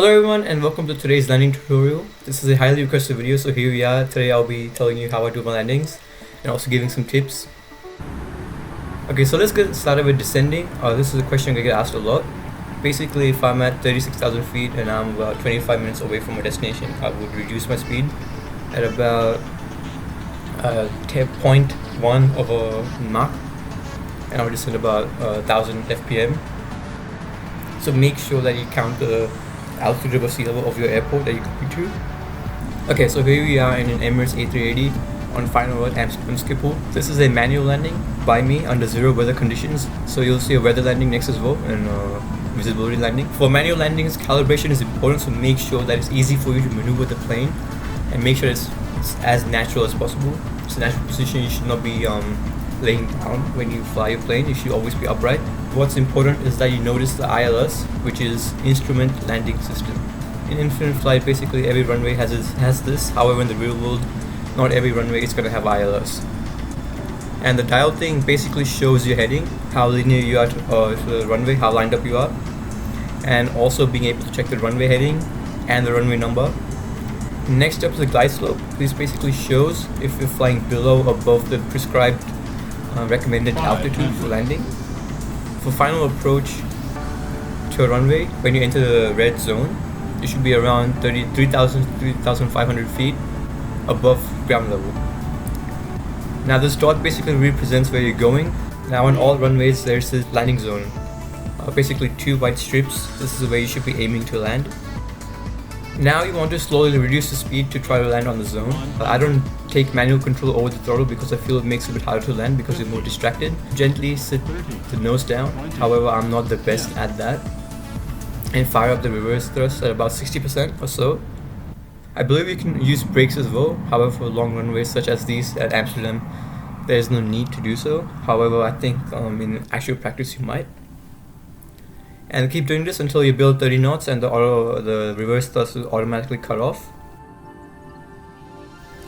Hello everyone and welcome to today's landing tutorial. This is a highly requested video, so here we are. Today I'll be telling you how I do my landings and also giving some tips. Okay, so let's get started with descending. This is a question I get asked a lot. Basically, if I'm at 36,000 feet and I'm about 25 minutes away from my destination, I would reduce my speed at about 0.1 of a Mach, and I'll descend about 1000 FPM. So make sure that you count the altitude above sea level of your airport that you're going to. Okay, so here we are in an Emirates A380 on final road Amsterdam Schiphol. This is a manual landing by me under zero weather conditions. So you'll see a weather landing next as well and visibility landing. For manual landings, calibration is important, so make sure that it's easy for you to maneuver the plane and make sure it's as natural as possible. It's a natural position. You should not be laying down when you fly your plane. You should always be upright. What's important is that you notice the ILS, which is Instrument Landing System. In infinite flight, basically every runway has this. However, in the real world, not every runway is going to have ILS. And the dial thing basically shows your heading, how linear you are to the runway, how lined up you are, and also being able to check the runway heading and the runway number. Next up is the glide slope. This basically shows if you're flying below or above the prescribed recommended altitude for landing. For final approach to a runway, when you enter the red zone, you should be around 3,000 to 3,500 feet above ground level. Now this dot basically represents where you're going. Now on all runways there's this landing zone. Basically two white strips. This is where you should be aiming to land. Now you want to slowly reduce the speed to try to land on the zone. I don't take manual control over the throttle because I feel it makes it a bit harder to land because you're more distracted. Gently sit the nose down. However, I'm not the best at that. And fire up the reverse thrust at about 60% or so. I believe you can use brakes as well. However, for long runways such as these at Amsterdam, there is no need to do so. However, I think in actual practice you might. And keep doing this until you build 30 knots and the reverse thrust will automatically cut off.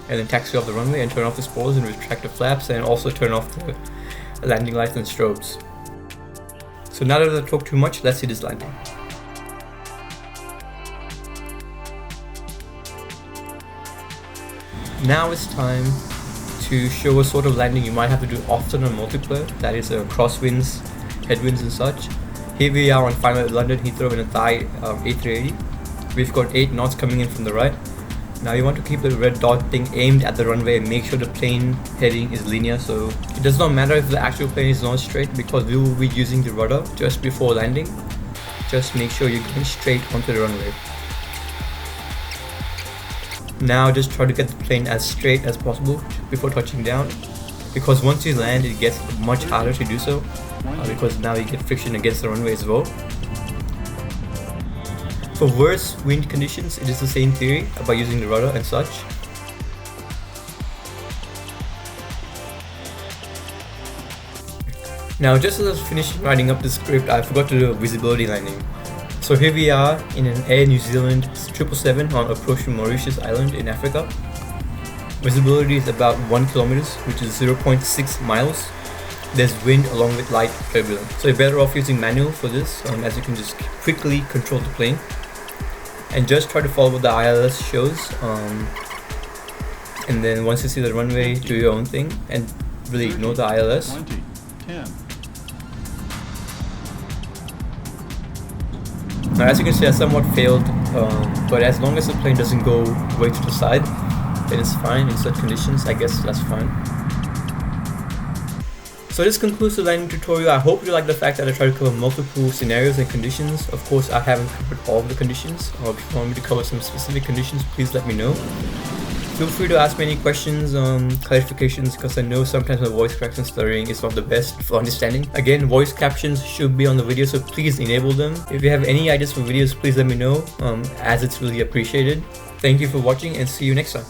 And then taxi off the runway and turn off the spoilers and retract the flaps, and also turn off the landing lights and strobes. So now that I've talked too much, let's see this landing. Now it's time to show a sort of landing you might have to do often on multiplayer, that is crosswinds, headwinds and such. Here we are on final at London Heathrow in a Thai A380. We've got 8 knots coming in from the right. Now you want to keep the red dot thing aimed at the runway and make sure the plane heading is linear, so it does not matter if the actual plane is not straight because we will be using the rudder just before landing. Just make sure you're going straight onto the runway. Now just try to get the plane as straight as possible before touching down, because once you land it gets much harder to do so because now you get friction against the runway as well. For worse wind conditions, it is the same theory about using the rudder and such. Now just as I was finishing writing up the script, I forgot to do a visibility landing. So here we are in an Air New Zealand 777 on approach to Mauritius Island in Africa. Visibility is about 1 kilometers, which is 0.6 miles. There's wind along with light turbulence. So you're better off using manual for this, as you can just quickly control the plane. And just try to follow what the ILS shows. And then once you see the runway, do your own thing and really ignore the ILS. 20, 10. Now as you can see, I somewhat failed, but as long as the plane doesn't go way to the side, then it's fine. In such conditions, I guess that's fine. So this concludes the landing tutorial. I hope you like the fact that I try to cover multiple scenarios and conditions. Of course, I haven't covered all of the conditions, or if you want me to cover some specific conditions, please let me know. Feel free to ask me any questions, clarifications, because I know sometimes my voice cracks and slurring is not the best for understanding. Again, voice captions should be on the video, so please enable them. If you have any ideas for videos, please let me know, as it's really appreciated. Thank you for watching and see you next time.